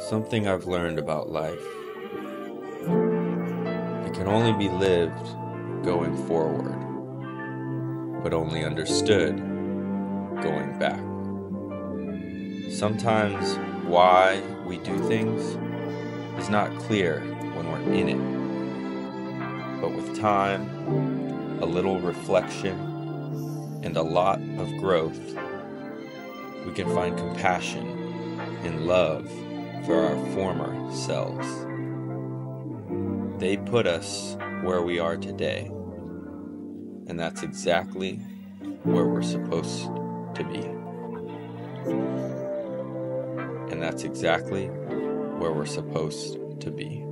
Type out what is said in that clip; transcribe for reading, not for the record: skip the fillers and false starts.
Something I've learned about life. It can only be lived going forward, but only understood going back. Sometimes why we do things is not clear when we're in it, but with time, a little reflection, and a lot of growth, we can find compassion and love for our former selves. They put us where we are today, and that's exactly where we're supposed to be. And that's exactly where we're supposed to be.